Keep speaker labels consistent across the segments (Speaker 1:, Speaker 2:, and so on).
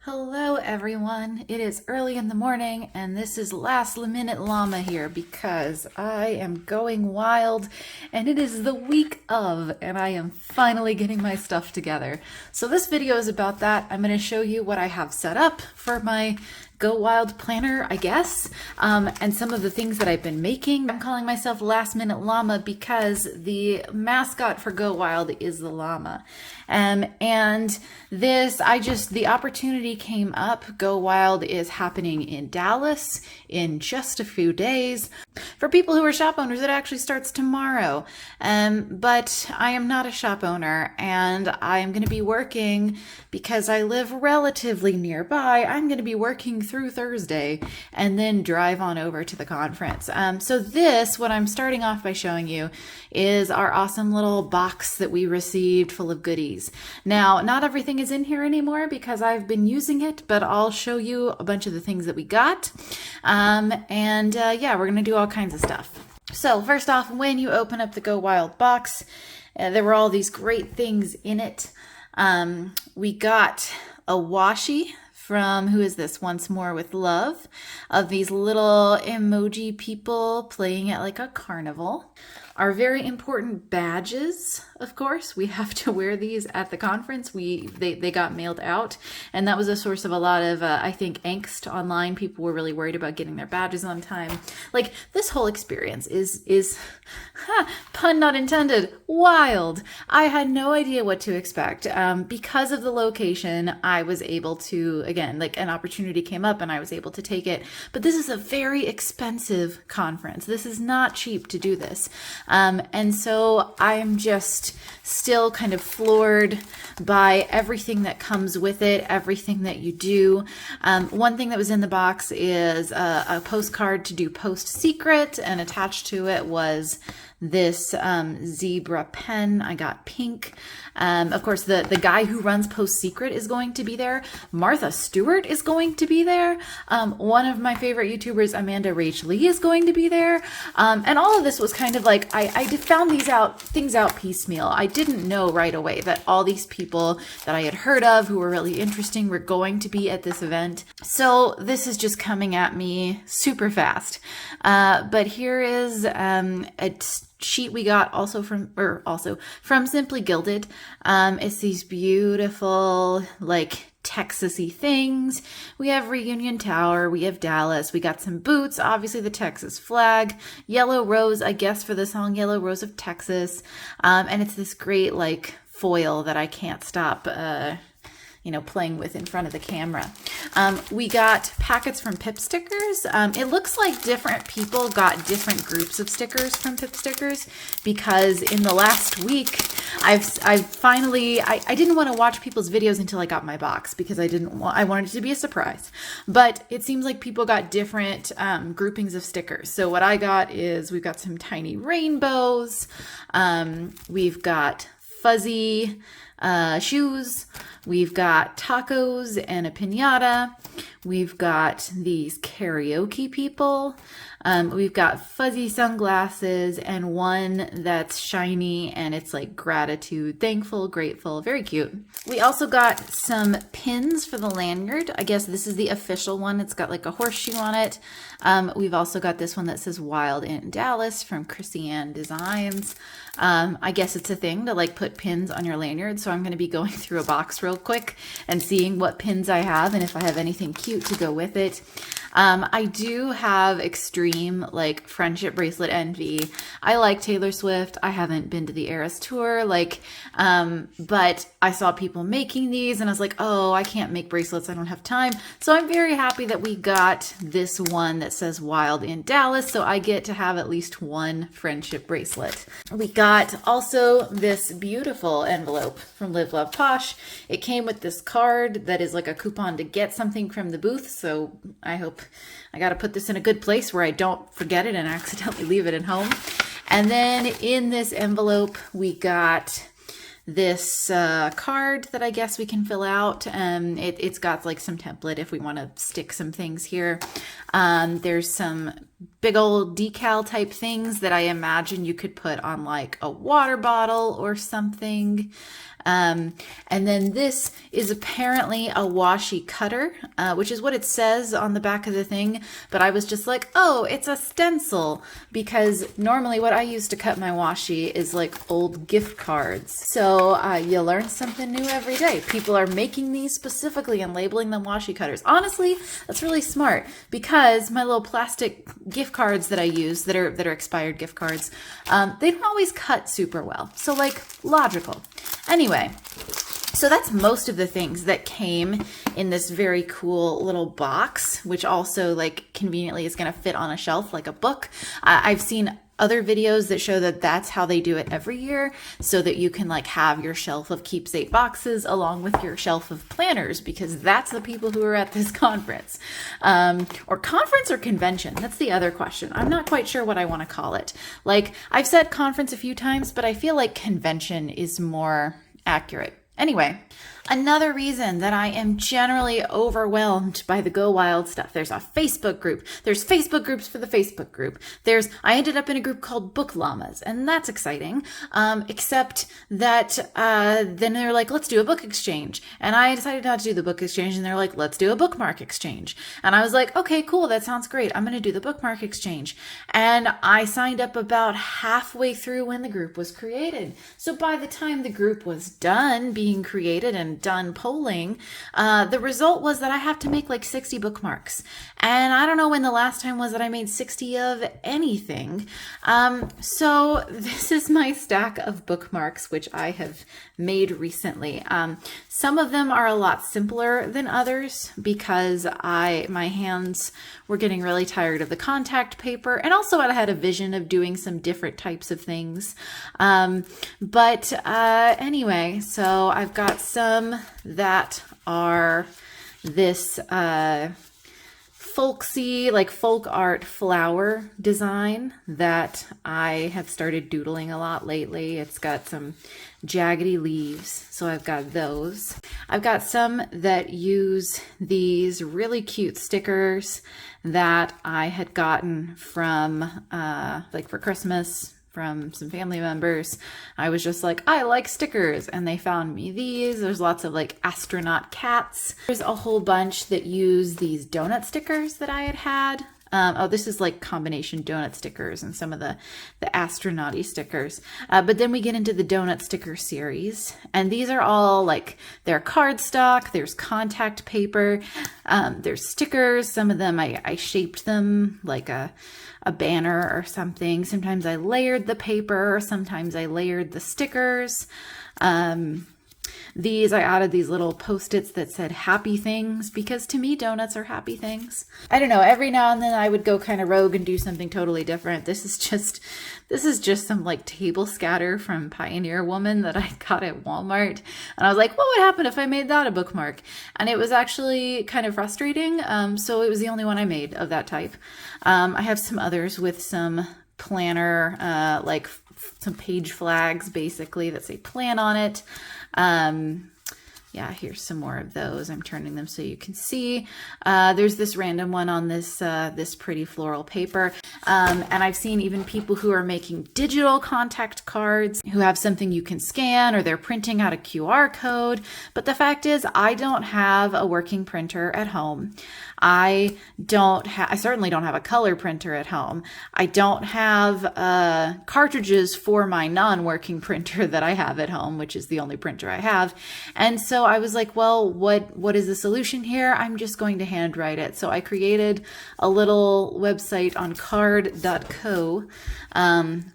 Speaker 1: Hello everyone, it is early in the morning and this is last minute llama here because I am going wild and it is the week of and I am finally getting my stuff together. So this video is about that. I'm going to show you what I have set up for my Go Wild planner, I guess, and some of the things that I've been making. I'm calling myself Last Minute Llama because the mascot for Go Wild is the llama. And the opportunity came up. Go Wild is happening in Dallas in just a few days. For people who are shop owners, it actually starts tomorrow. But I am not a shop owner and I'm going to be working because I live relatively nearby. I'm going to be working through Thursday and then drive on over to the conference. What I'm starting off by showing you is our awesome little box that we received full of goodies. Now, not everything is in here anymore because I've been using it, but I'll show you a bunch of the things that we got. We're going to do all kinds of stuff. So first off, when you open up the Go Wild box, there were all these great things in it. We got a washi from, who is this, Once More with Love, of these little emoji people playing at like a carnival. Our very important badges, of course, we have to wear these at the conference. They got mailed out, and that was a source of a lot of, I think, angst online. People were really worried about getting their badges on time. Like, this whole experience is pun not intended, wild. I had no idea what to expect. Because of the location, I was able to, again, like an opportunity came up and I was able to take it. But this is a very expensive conference. This is not cheap to do this. And so I'm just still kind of floored by everything that comes with it, everything that you do. One thing that was in the box is a postcard to do Post Secret, and attached to it was this zebra pen. I got pink. Of course, the guy who runs Post Secret is going to be there. Martha Stewart is going to be there. One of my favorite YouTubers, Amanda Rach Lee, is going to be there. And all of this was kind of like, I found things out piecemeal. I didn't know right away that all these people that I had heard of who were really interesting were going to be at this event. So this is just coming at me super fast. But here is a sheet we got also from Simply Gilded. It's these beautiful, like, Texas-y things. We have Reunion Tower, we have Dallas, we got some boots, obviously the Texas flag, Yellow Rose, I guess, for the song Yellow Rose of Texas. And it's this great, like, foil that I can't stop playing with in front of the camera. We got packets from Pip Stickers. It looks like different people got different groups of stickers from Pip Stickers because in the last week, I didn't want to watch people's videos until I got my box because I wanted it to be a surprise. But it seems like people got different groupings of stickers. So what I got is we've got some tiny rainbows. We've got fuzzy shoes. We've got tacos and a piñata. We've got these karaoke people. We've got fuzzy sunglasses and one that's shiny and it's like gratitude, thankful, grateful, very cute. We also got some pins for the lanyard. I guess this is the official one. It's got like a horseshoe on it. We've also got this one that says Wild in Dallas from Chrissy Ann Designs. I guess it's a thing to like put pins on your lanyard. So I'm going to be going through a box real quick and seeing what pins I have and if I have anything cute to go with it. I do have extreme like friendship bracelet envy. I like Taylor Swift. I haven't been to the Eras tour, but I saw people making these and I was like, oh, I can't make bracelets. I don't have time. So I'm very happy that we got this one that says Wild in Dallas. So I get to have at least one friendship bracelet. We got also this beautiful envelope from Live Love Posh. It came with this card that is like a coupon to get something from the booth. So I hope I got to put this in a good place where I don't forget it and accidentally leave it at home. And then in this envelope, we got this card that I guess we can fill out. It's got like some template if we want to stick some things here. There's some big old decal type things that I imagine you could put on like a water bottle or something. And then this is apparently a washi cutter, which is what it says on the back of the thing. But I was just like, oh, it's a stencil, because normally what I use to cut my washi is like old gift cards. So you learn something new every day. People are making these specifically and labeling them washi cutters. Honestly, that's really smart, because my little plastic gift cards that I use that are expired gift cards, they don't always cut super well. So like, logical. Anyway, so that's most of the things that came in this very cool little box, which also like conveniently is going to fit on a shelf like a book. I've seen other videos that show that that's how they do it every year, so that you can like have your shelf of keepsake boxes along with your shelf of planners, because that's the people who are at this conference. Or conference or convention? That's the other question. I'm not quite sure what I want to call it. Like, I've said conference a few times, but I feel like convention is more accurate. Anyway, another reason that I am generally overwhelmed by the Go Wild stuff. There's a Facebook group. There's Facebook groups for the Facebook group. I ended up in a group called Book Llamas, and that's exciting. Except that then they're like, let's do a book exchange. And I decided not to do the book exchange, and they're like, let's do a bookmark exchange. And I was like, okay, cool. That sounds great. I'm going to do the bookmark exchange. And I signed up about halfway through when the group was created. So by the time the group was done being created and done polling, the result was that I have to make like 60 bookmarks. And I don't know when the last time was that I made 60 of anything. So this is my stack of bookmarks, which I have made recently. Some of them are a lot simpler than others, because my hands were getting really tired of the contact paper, and also I had a vision of doing some different types of things. But anyway, so I've got some that are this folksy, like folk art flower design that I have started doodling a lot lately. It's got some jaggedy leaves, so I've got those. I've got some that use these really cute stickers that I had gotten from like for Christmas from some family members. I was just like, I like stickers, and they found me these. There's lots of like astronaut cats. There's a whole bunch that use these donut stickers that I had. Oh, this is like combination donut stickers and some of the astronaut-y stickers. But then we get into the donut sticker series, and these are all like, they're cardstock, there's contact paper, there's stickers. Some of them I shaped them like a banner or something. Sometimes I layered the paper, sometimes I layered the stickers. These, I added these little Post-its that said happy things, because to me, donuts are happy things. I don't know, every now and then I would go kind of rogue and do something totally different. This is just some like table scatter from Pioneer Woman that I got at Walmart. And I was like, what would happen if I made that a bookmark? And it was actually kind of frustrating. So it was the only one I made of that type. I have some others with some planner, like some page flags basically that say plan on it. Yeah, here's some more of those. I'm turning them so you can see. There's this random one on this this pretty floral paper. And I've seen even people who are making digital contact cards who have something you can scan, or they're printing out a QR code. But the fact is, I don't have a working printer at home. I certainly don't have a color printer at home. I don't have cartridges for my non-working printer that I have at home, which is the only printer I have. And so I was like, well, what is the solution here? I'm just going to handwrite it. So I created a little website on card.co,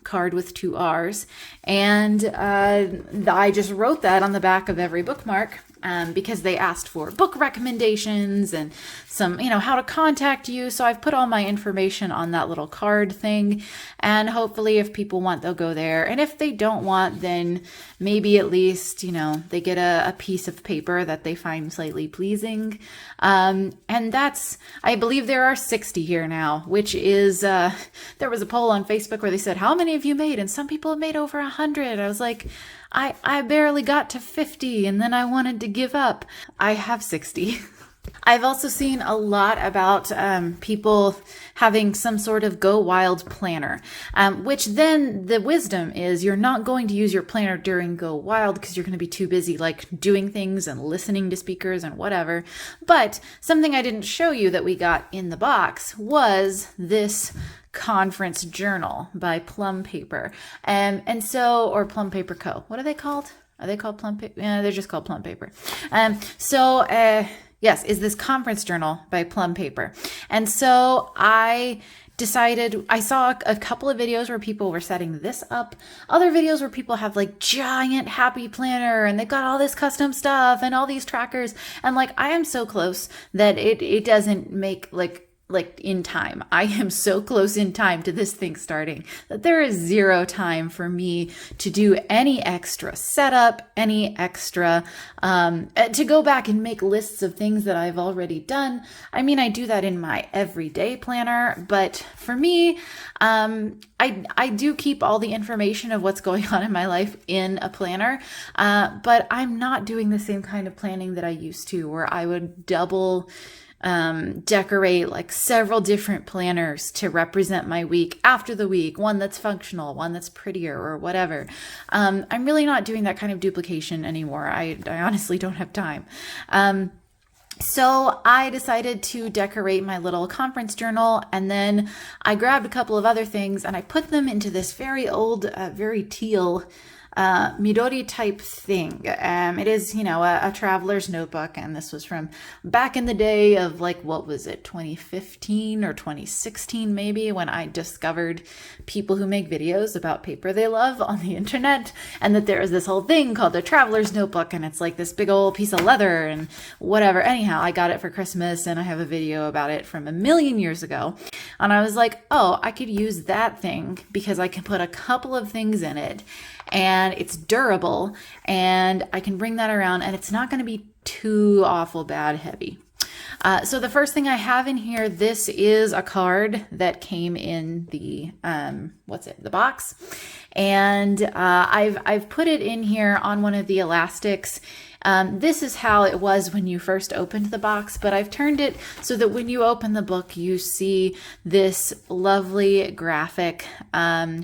Speaker 1: card with 2 R's. And I just wrote that on the back of every bookmark. Because they asked for book recommendations and some, how to contact you. So I've put all my information on that little card thing. And hopefully if people want, they'll go there. And if they don't want, then maybe at least, they get a piece of paper that they find slightly pleasing. And I believe there are 60 here now, which is, there was a poll on Facebook where they said, how many have you made? And some people have made over 100. I was like, I barely got to 50, and then I wanted to give up. I have 60. I've also seen a lot about people having some sort of Go Wild planner, which then the wisdom is you're not going to use your planner during Go Wild because you're going to be too busy like doing things and listening to speakers and whatever. But something I didn't show you that we got in the box was this conference journal by Plum Paper. Or Plum Paper Co. What are they called? Are they called Plum Paper? Yeah, they're just called Plum Paper. Yes, is this conference journal by Plum Paper. And so I decided, I saw a couple of videos where people were setting this up, other videos where people have like giant happy planner and they've got all this custom stuff and all these trackers. And like, I am so close that it doesn't make like in time. I am so close in time to this thing starting that there is zero time for me to do any extra setup, any extra, to go back and make lists of things that I've already done. I mean, I do that in my everyday planner, but for me, I do keep all the information of what's going on in my life in a planner, but I'm not doing the same kind of planning that I used to, where I would decorate like several different planners to represent my week after the week, one that's functional, one that's prettier or whatever. I'm really not doing that kind of duplication anymore. I honestly don't have time. So I decided to decorate my little conference journal, and then I grabbed a couple of other things and I put them into this very old, very teal Midori type thing. It is, a traveler's notebook, and this was from back in the day of like, what was it, 2015 or 2016 maybe, when I discovered people who make videos about paper they love on the internet, and that there is this whole thing called a traveler's notebook, and it's like this big old piece of leather and whatever. Anyhow, I got it for Christmas, and I have a video about it from a million years ago, and I was like, oh, I could use that thing because I can put a couple of things in it, and it's durable, and I can bring that around, and it's not going to be too awful bad heavy. So the first thing I have in here, this is a card that came in the the box, and I've put it in here on one of the elastics. This is how it was when you first opened the box, but I've turned it so that when you open the book, you see this lovely graphic,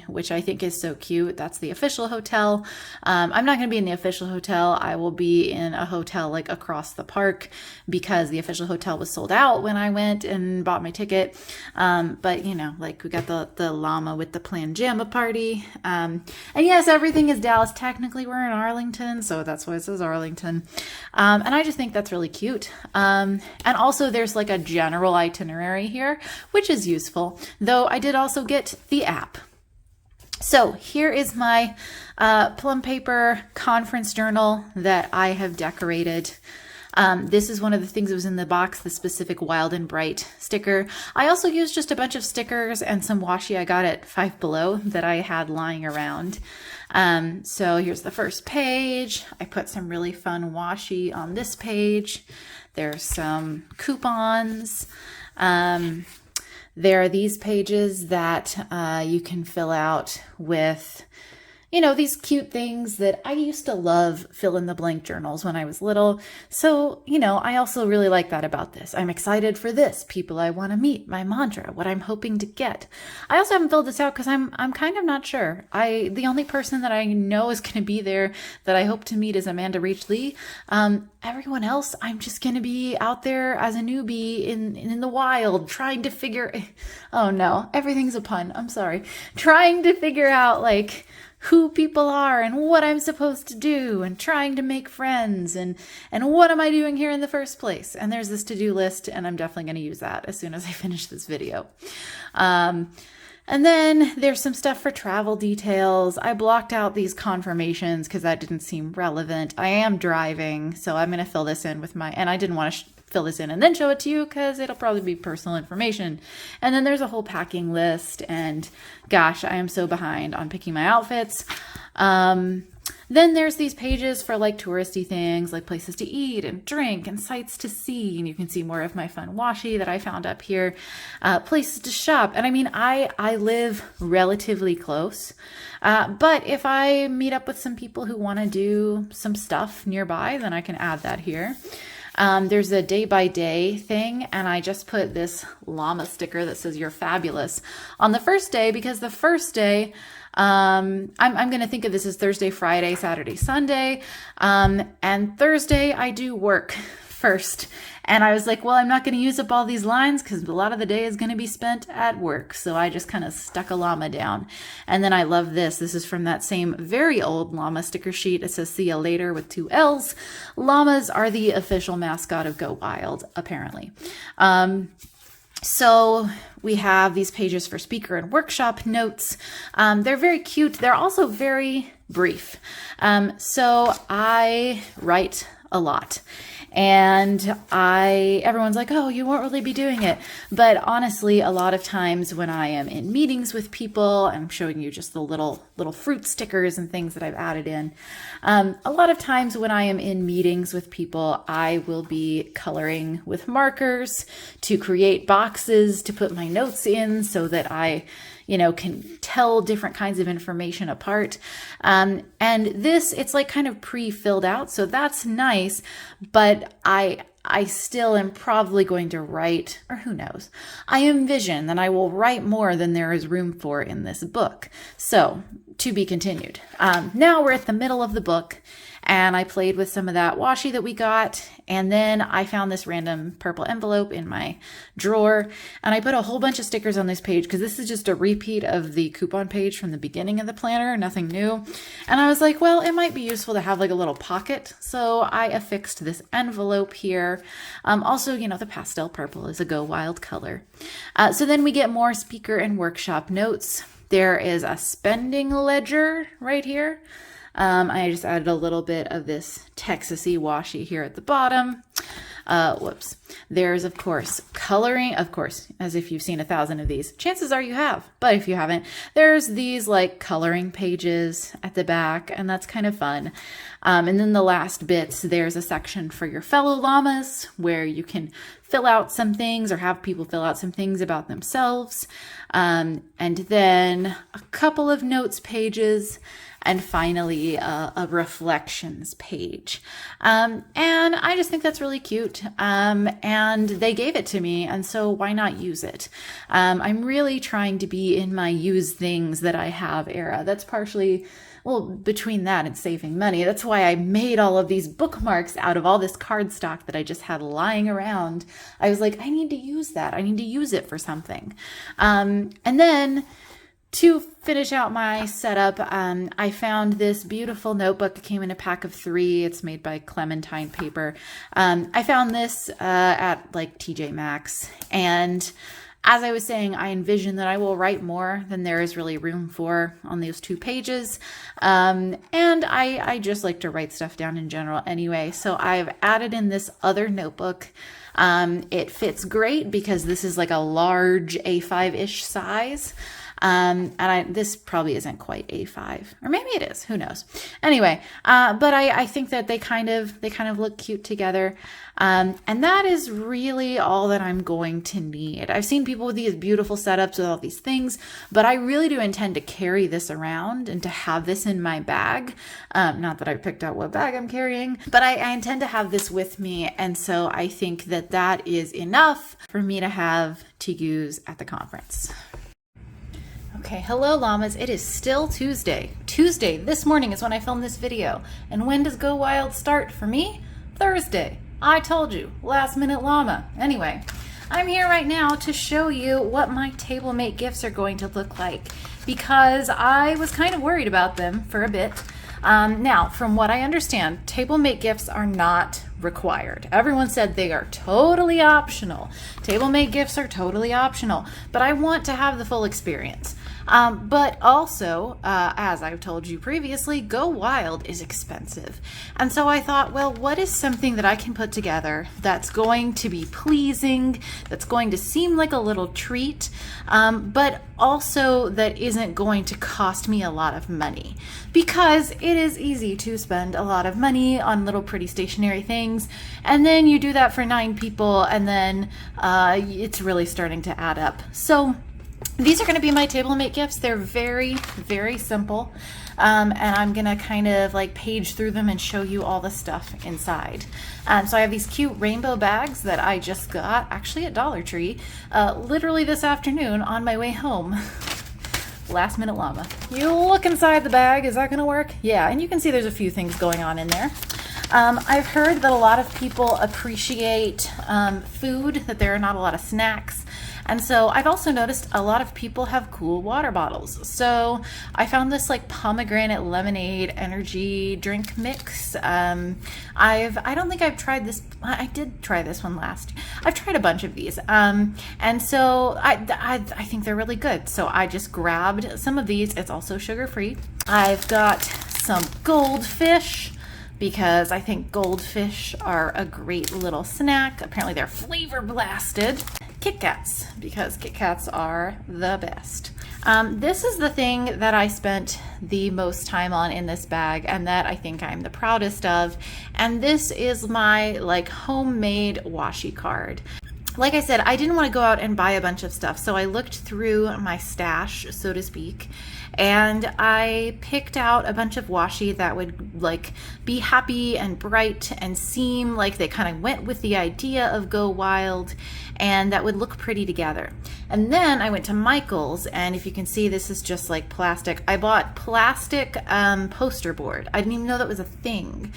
Speaker 1: which I think is so cute. That's the official hotel. I'm not going to be in the official hotel. I will be in a hotel like across the park because the official hotel was sold out when I went and bought my ticket. But like we got the llama with the planned Pajama Party. And yes, everything is Dallas. Technically, we're in Arlington, so that's why it says Arlington. And I just think that's really cute. And also there's like a general itinerary here, which is useful, though I did also get the app. So here is my Plum Paper conference journal that I have decorated. This is one of the things that was in the box, the specific Wild and Bright sticker. I also used just a bunch of stickers and some washi I got at Five Below that I had lying around. So here's the first page. I put some really fun washi on this page. There's some coupons. There are these pages that you can fill out with these cute things that I used to love fill in the blank journals when I was little. So, I also really like that about this. I'm excited for this, people I want to meet, my mantra, what I'm hoping to get. I also haven't filled this out because I'm kind of not sure. The only person that I know is going to be there that I hope to meet is Amanda Reach Lee. Everyone else, I'm just going to be out there as a newbie in the wild, trying to figure, oh no, everything's a pun. I'm sorry. Trying to figure out like who people are and what I'm supposed to do and trying to make friends and what am I doing here in the first place. And there's this to-do list, and I'm definitely going to use that as soon as I finish this video. And then there's some stuff for travel details. I blocked out these confirmations because that didn't seem relevant. I am driving, so I'm going to fill this in with and I didn't want to fill this in and then show it to you because it'll probably be personal information. And then there's a whole packing list, and gosh, I am so behind on picking my outfits. Then there's these pages for like touristy things, like places to eat and drink and sights to see. And you can see more of my fun washi that I found up here, places to shop. And I mean, I live relatively close, but if I meet up with some people who want to do some stuff nearby, then I can add that here. There's a day-by-day thing, and I just put this llama sticker that says "You're fabulous" on the first day, because the first day, I'm going to think of this as Thursday, Friday, Saturday, Sunday, and Thursday I do work first. And I was like, well, I'm not going to use up all these lines because a lot of the day is going to be spent at work. So I just kind of stuck a llama down. And then I love this. This is from that same very old llama sticker sheet. It says "See ya later" with 2 L's. Llamas are the official mascot of Go Wild, apparently. So we have these pages for speaker and workshop notes. They're very cute. They're also very brief. So I write a lot. And everyone's like, oh, you won't really be doing it. But honestly, a lot of times when I am in meetings with people, I'm showing you just the little fruit stickers and things that I've added in. A lot of times when I am in meetings with people, I will be coloring with markers to create boxes to put my notes in so that I can tell different kinds of information apart. And this, it's like kind of pre-filled out. So that's nice, but I still am probably going to write, or who knows, I envision that I will write more than there is room for in this book. So to be continued. Now we're at the middle of the book, and I played with some of that washi that we got. And then I found this random purple envelope in my drawer, and I put a whole bunch of stickers on this page because this is just a repeat of the coupon page from the beginning of the planner, nothing new. And I was like, well, it might be useful to have like a little pocket. So I affixed this envelope here. Also, the pastel purple is a Go Wild color. So then we get more speaker and workshop notes. There is a spending ledger right here. I just added a little bit of this Texas-y washi here at the bottom. Whoops. There's, of course, coloring. Of course, as if you've seen 1,000 of these. Chances are you have, but if you haven't, there's these like coloring pages at the back, and that's kind of fun. And then the last bits, there's a section for your fellow llamas where you can fill out some things or have people fill out some things about themselves. And then a couple of notes pages, and finally a reflections page. And I just think that's really cute. And they gave it to me, and so why not use it? I'm really trying to be in my use things that I have era. That's partially, well, between that and saving money. That's why I made all of these bookmarks out of all this cardstock that I just had lying around. I was like, I need to use that. I need to use it for something. And then to finish out my setup, I found this beautiful notebook. It came in a pack of 3. It's made by Clementine paper. I found this at like TJ Maxx, and as I was saying, I envision that I will write more than there is really room for on those 2 pages. And I just like to write stuff down in general anyway. So I've added in this other notebook. It fits great because this is like a large A5-ish size. And this probably isn't quite A5, or maybe it is, who knows. Anyway, but I think that they kind of look cute together. And that is really all that I'm going to need. I've seen people with these beautiful setups with all these things, but I really do intend to carry this around and to have this in my bag. Not that I picked out what bag I'm carrying, but I intend to have this with me. And so I think that that is enough for me to have to use at the conference. Okay, hello llamas. It is still Tuesday. This morning is when I filmed this video. And when does Go Wild start for me? Thursday. I told you, last minute llama. Anyway, I'm here right now to show you what my Tablemate gifts are going to look like, because I was kind of worried about them for a bit. Now, from what I understand, Tablemate gifts are not required. Everyone said they are totally optional. Tablemate gifts are totally optional, but I want to have the full experience. But also, as I've told you previously, Go Wild is expensive. And so I thought, well, what is something that I can put together that's going to be pleasing, that's going to seem like a little treat, but also that isn't going to cost me a lot of money? Because it is easy to spend a lot of money on little pretty stationery things, and then you do that for 9 people, and then it's really starting to add up. So These are going to be my Tablemate gifts. They're very, very simple. And I'm going to kind of like page through them and show you all the stuff inside. So I have these cute rainbow bags that I just got actually at Dollar Tree literally this afternoon on my way home. Last minute llama. You look inside the bag. Is that going to work? Yeah, and you can see there's a few things going on in there. I've heard that a lot of people appreciate food, that there are not a lot of snacks. And so I've also noticed a lot of people have cool water bottles. So I found this like pomegranate lemonade energy drink mix. I don't think I've tried this. I did try this one last. I've tried a bunch of these. And so I think they're really good. So I just grabbed some of these. It's also sugar-free. I've got some goldfish, because I think goldfish are a great little snack. Apparently they're flavor blasted. Kit Kats, because Kit Kats are the best. This is the thing that I spent the most time on in this bag and that I think I'm the proudest of. And this is my like homemade washi card. Like I said, I didn't want to go out and buy a bunch of stuff, so I looked through my stash, so to speak, and I picked out a bunch of washi that would like be happy and bright and seem like they kind of went with the idea of Go Wild, and that would look pretty together. And then I went to Michael's, and if you can see, this is just like plastic. I bought plastic poster board. I didn't even know that was a thing.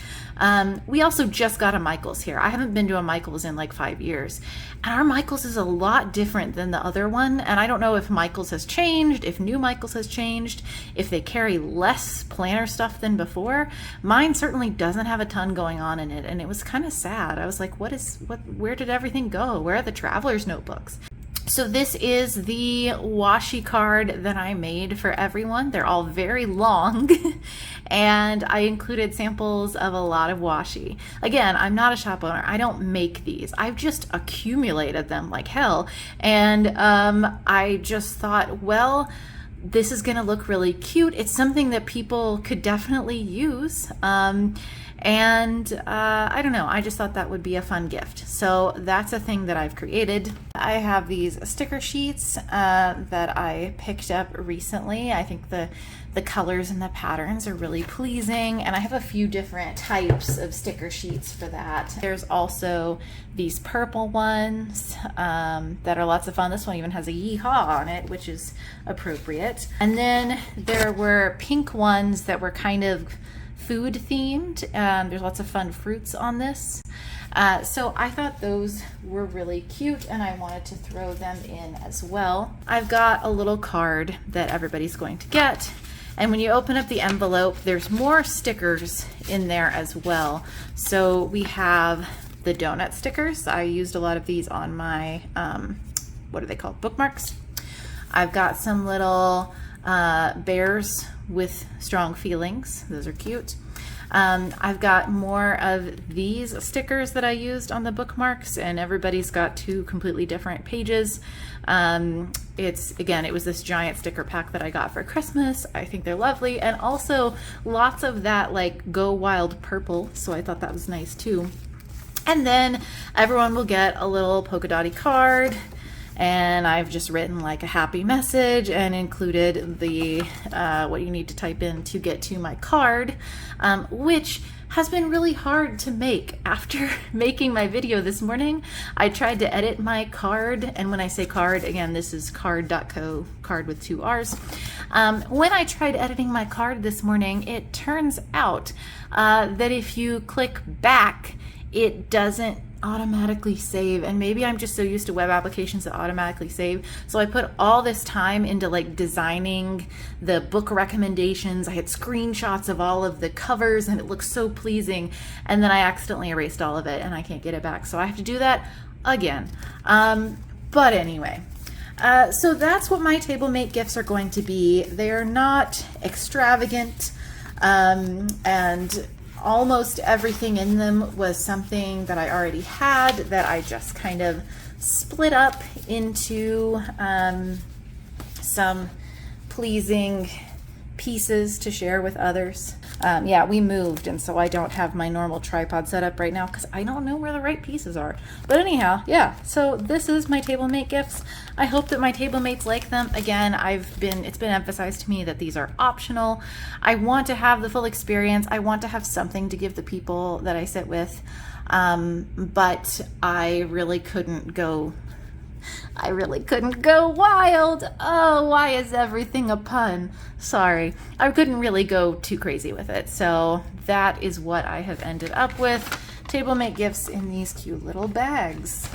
Speaker 1: We also just got a Michael's here. I haven't been to a Michael's in like 5 years. And our Michael's is a lot different than the other one. And I don't know if Michael's has changed, if new Michael's has changed, if they carry less planner stuff than before. Mine certainly doesn't have a ton going on in it. And it was kind of sad. I was like, where did everything go? Where are the traveler's notebooks? So this is the washi card that I made for everyone. They're all very long and I included samples of a lot of washi. Again, I'm not a shop owner. I don't make these. I've just accumulated them like hell. And I just thought, well, this is gonna look really cute. It's something that people could definitely use. I don't know, I just thought that would be a fun gift. So that's a thing that I've created. I have these sticker sheets that I picked up recently. I think the colors and the patterns are really pleasing, and I have a few different types of sticker sheets for that. There's also these purple ones that are lots of fun. This one even has a yeehaw on it, which is appropriate. And then there were pink ones that were kind of food themed. There's lots of fun fruits on this. So I thought those were really cute and I wanted to throw them in as well. I've got a little card that everybody's going to get. And when you open up the envelope, there's more stickers in there as well. So we have the donut stickers. I used a lot of these on my, what are they called? Bookmarks. I've got some little bears with strong feelings. Those are cute. I've got more of these stickers that I used on the bookmarks, and everybody's got two completely different pages. It was this giant sticker pack that I got for Christmas. I think they're lovely, and also lots of that like Go Wild purple, so I thought that was nice too. And then everyone will get a little polka dotty card, and I've just written like a happy message and included the what you need to type in to get to my card, which has been really hard to make. After making my video this morning, I tried to edit my card, and when I say card, again, this is card.co, card with 2 R's. When I tried editing my card this morning, it turns out that if you click back, it doesn't automatically save, and maybe I'm just so used to web applications that automatically save. So I put all this time into like designing the book recommendations. I had screenshots of all of the covers and it looks so pleasing, and then I accidentally erased all of it and I can't get it back, so I have to do that again. But anyway, so that's what my Tablemate gifts are going to be. They are not extravagant, and almost everything in them was something that I already had that I just kind of split up into some pleasing pieces to share with others. Yeah, we moved, and so I don't have my normal tripod set up right now because I don't know where the right pieces are. But anyhow, yeah, so this is my Tablemate gifts. I hope that my Tablemates like them. Again, it's been emphasized to me that these are optional. I want to have the full experience. I want to have something to give the people that I sit with. But I really couldn't go wild. Oh, why is everything a pun? Sorry. I couldn't really go too crazy with it. So that is what I have ended up with. Tablemate gifts in these cute little bags.